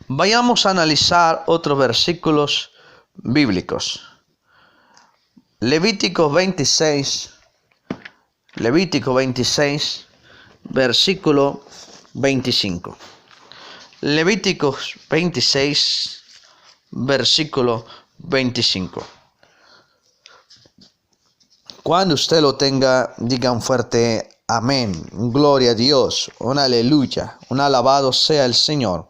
Vayamos a analizar otros versículos bíblicos. Levítico 26, versículo 25. Levíticos 26, versículo 25. Cuando usted lo tenga, digan fuerte amén, gloria a Dios, un aleluya, un alabado sea el Señor.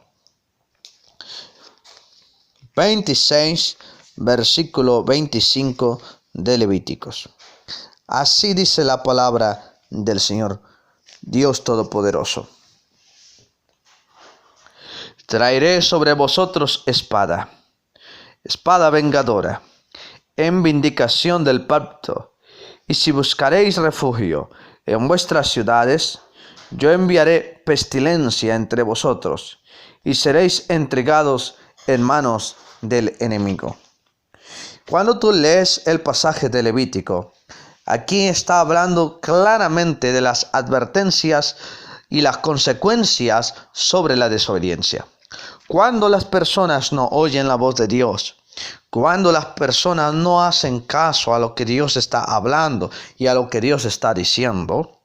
26, versículo 25 de Levíticos. Así dice la palabra del Señor, Dios Todopoderoso. Traeré sobre vosotros espada vengadora, en vindicación del pacto. Y si buscaréis refugio en vuestras ciudades, yo enviaré pestilencia entre vosotros, y seréis entregados en manos del enemigo. Cuando tú lees el pasaje de Levítico, aquí está hablando claramente de las advertencias y las consecuencias sobre la desobediencia. Cuando las personas no oyen la voz de Dios, cuando las personas no hacen caso a lo que Dios está hablando y a lo que Dios está diciendo,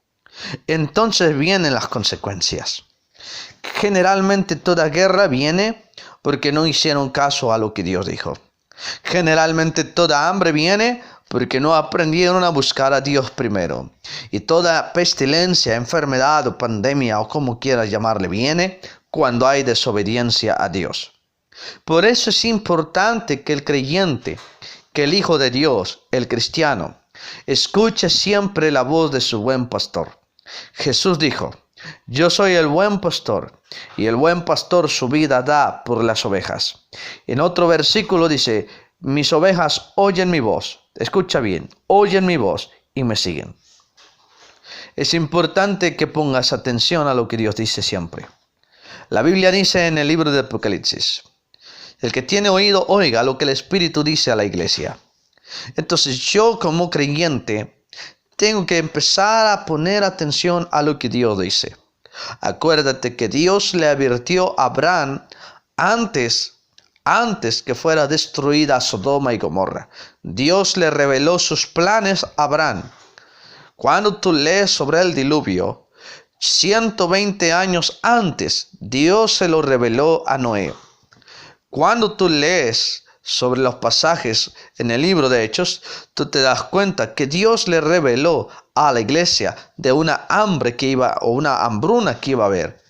entonces vienen las consecuencias. Generalmente toda guerra viene porque no hicieron caso a lo que Dios dijo. Generalmente toda hambre viene porque no aprendieron a buscar a Dios primero. Y toda pestilencia, enfermedad o pandemia o como quieras llamarle viene cuando hay desobediencia a Dios. Por eso es importante que el creyente, que el Hijo de Dios, el cristiano, escuche siempre la voz de su buen pastor. Jesús dijo, yo soy el buen pastor, y el buen pastor su vida da por las ovejas. En otro versículo dice, mis ovejas oyen mi voz. Escucha bien, oyen mi voz y me siguen. Es importante que pongas atención a lo que Dios dice siempre. La Biblia dice en el libro de Apocalipsis, el que tiene oído, oiga lo que el Espíritu dice a la iglesia. Entonces yo como creyente tengo que empezar a poner atención a lo que Dios dice. Acuérdate que Dios le advirtió a Abraham antes que fuera destruida Sodoma y Gomorra. Dios le reveló sus planes a Abraham. Cuando tú lees sobre el diluvio, 120 años antes, Dios se lo reveló a Noé. Cuando tú lees sobre los pasajes en el libro de Hechos, tú te das cuenta que Dios le reveló a la iglesia de una hambre o una hambruna que iba a haber.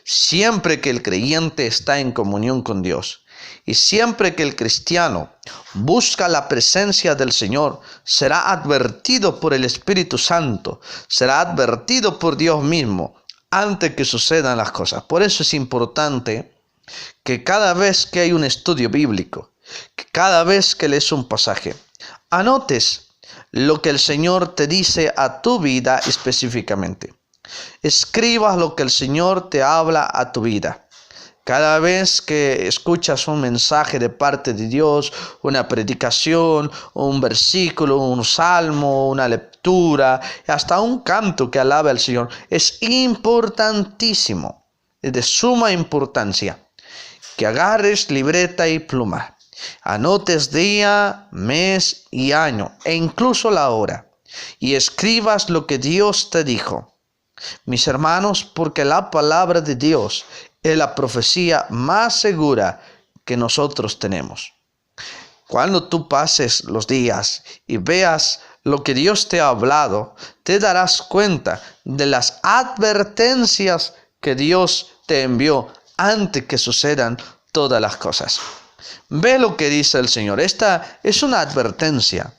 Siempre que el creyente está en comunión con Dios y siempre que el cristiano busca la presencia del Señor, será advertido por el Espíritu Santo, será advertido por Dios mismo antes que sucedan las cosas. Por eso es importante que cada vez que hay un estudio bíblico, que cada vez que lees un pasaje, anotes lo que el Señor te dice a tu vida específicamente. Escribas lo que el Señor te habla a tu vida. Cada vez que escuchas un mensaje de parte de Dios, una predicación, un versículo, un salmo, una lectura, hasta un canto que alabe al Señor, es importantísimo, es de suma importancia que agarres libreta y pluma, anotes día, mes y año, e incluso la hora, y escribas lo que Dios te dijo. Mis hermanos, porque la palabra de Dios es la profecía más segura que nosotros tenemos. Cuando tú pases los días y veas lo que Dios te ha hablado, te darás cuenta de las advertencias que Dios te envió antes que sucedan todas las cosas. Ve lo que dice el Señor. Esta es una advertencia.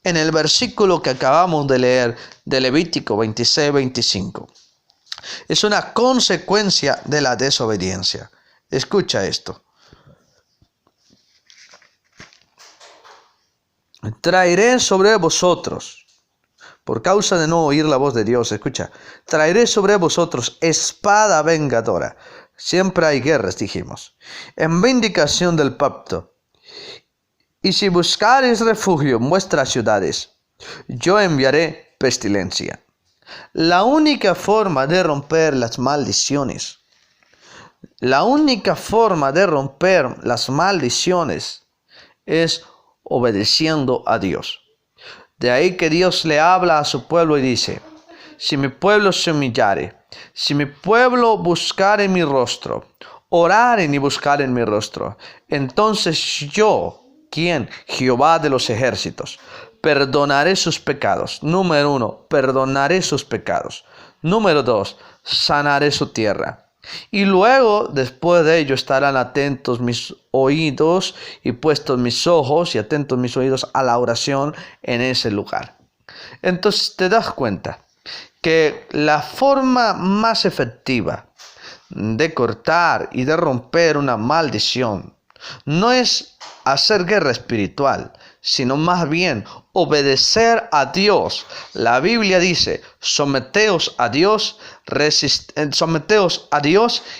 En el versículo que acabamos de leer de Levítico 26-25. Es una consecuencia de la desobediencia. Escucha esto. Traeré sobre vosotros, por causa de no oír la voz de Dios, escucha, traeré sobre vosotros espada vengadora. Siempre hay guerras, dijimos, en vindicación del pacto. Y si buscareis refugio en vuestras ciudades, yo enviaré pestilencia. La única forma de romper las maldiciones, La única forma de romper las maldiciones es obedeciendo a Dios. De ahí que Dios le habla a su pueblo y dice: si mi pueblo se humillare, si mi pueblo buscare mi rostro, oraren y buscaren mi rostro, entonces yo, ¿quién? Jehová de los ejércitos, perdonaré sus pecados. Número 1, perdonaré sus pecados. Número 2, sanaré su tierra. Y luego, después de ello, estarán atentos mis oídos y puestos mis ojos y atentos mis oídos a la oración en ese lugar. Entonces te das cuenta que la forma más efectiva de cortar y de romper una maldición no es hacer guerra espiritual, sino más bien obedecer a Dios. La Biblia dice: someteos a Dios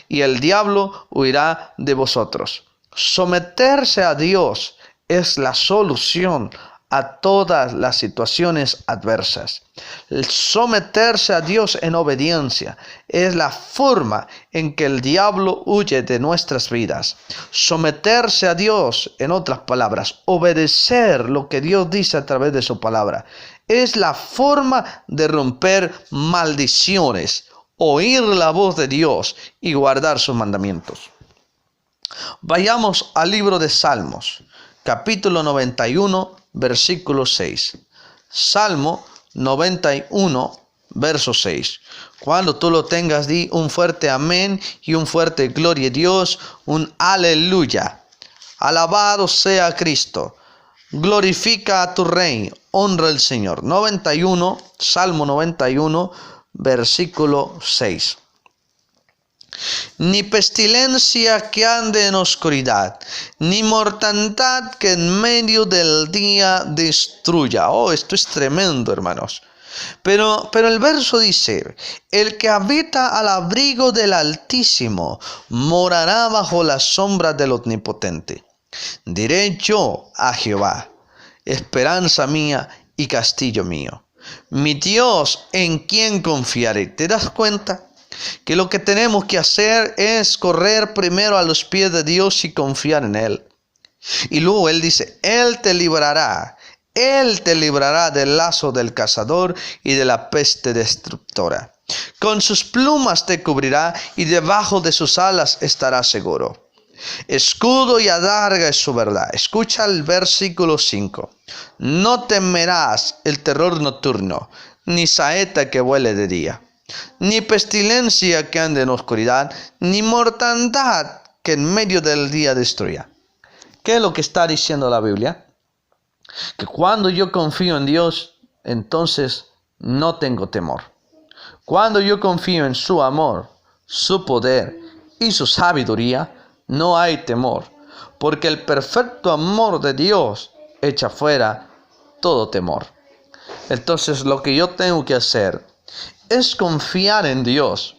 y el diablo huirá de vosotros. Someterse a Dios es la solución a todas las situaciones adversas. El someterse a Dios en obediencia es la forma en que el diablo huye de nuestras vidas. Someterse a Dios, en otras palabras, obedecer lo que Dios dice a través de su palabra, es la forma de romper maldiciones, oír la voz de Dios y guardar sus mandamientos. Vayamos al libro de Salmos, capítulo 91, versículo 6. Salmo 91, verso 6. Cuando tú lo tengas, di un fuerte amén y un fuerte gloria a Dios, un aleluya. Alabado sea Cristo. Glorifica a tu Rey, honra al Señor. Salmo 91, versículo 6. Ni pestilencia que ande en oscuridad, ni mortandad que en medio del día destruya. Oh, esto es tremendo, hermanos. Pero el verso dice: el que habita al abrigo del Altísimo morará bajo la sombra del Omnipotente. Diré yo a Jehová: esperanza mía y castillo mío, mi Dios en quien confiaré. ¿Te das cuenta? Que lo que tenemos que hacer es correr primero a los pies de Dios y confiar en Él. Y luego Él dice: Él te librará del lazo del cazador y de la peste destructora. Con sus plumas te cubrirá y debajo de sus alas estarás seguro. Escudo y adarga es su verdad. Escucha el versículo 5. No temerás el terror nocturno, ni saeta que vuele de día, ni pestilencia que ande en oscuridad, ni mortandad que en medio del día destruya. ¿Qué es lo que está diciendo la Biblia? Que cuando yo confío en Dios, entonces no tengo temor. Cuando yo confío en su amor, su poder y su sabiduría, no hay temor, porque el perfecto amor de Dios echa fuera todo temor. Entonces lo que yo tengo que hacer es confiar en Dios,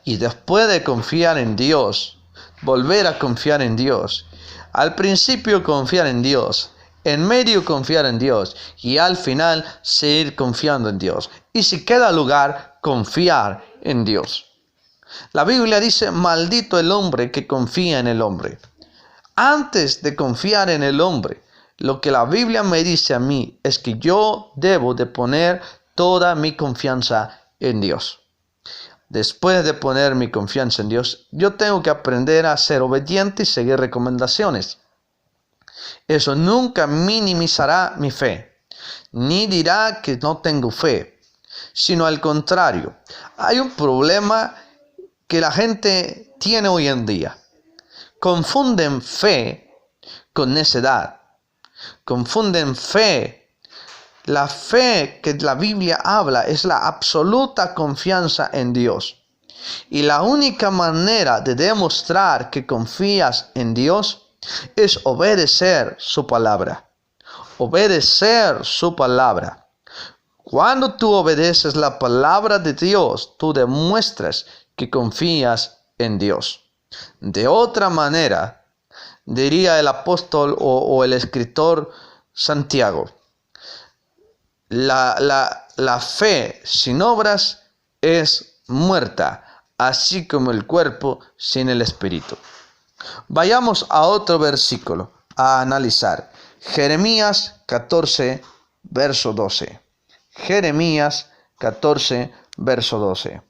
y después de confiar en Dios, volver a confiar en Dios. Al principio confiar en Dios, en medio confiar en Dios y al final seguir confiando en Dios. Y si queda lugar, confiar en Dios. La Biblia dice: maldito el hombre que confía en el hombre. Antes de confiar en el hombre, lo que la Biblia me dice a mí es que yo debo de poner toda mi confianza en Dios. Después de poner mi confianza en Dios, yo tengo que aprender a ser obediente y seguir recomendaciones. Eso nunca minimizará mi fe, ni dirá que no tengo fe, sino al contrario. Hay un problema que la gente tiene hoy en día. Confunden fe con necedad. Confunden fe. La fe que la Biblia habla es la absoluta confianza en Dios. Y la única manera de demostrar que confías en Dios es obedecer su palabra. Obedecer su palabra. Cuando tú obedeces la palabra de Dios, tú demuestras que confías en Dios. De otra manera, diría el apóstol o el escritor Santiago: la fe sin obras es muerta. así como el cuerpo sin el espíritu. Vayamos a otro versículo a analizar. Jeremías 14, verso 12. Jeremías 14, verso 12.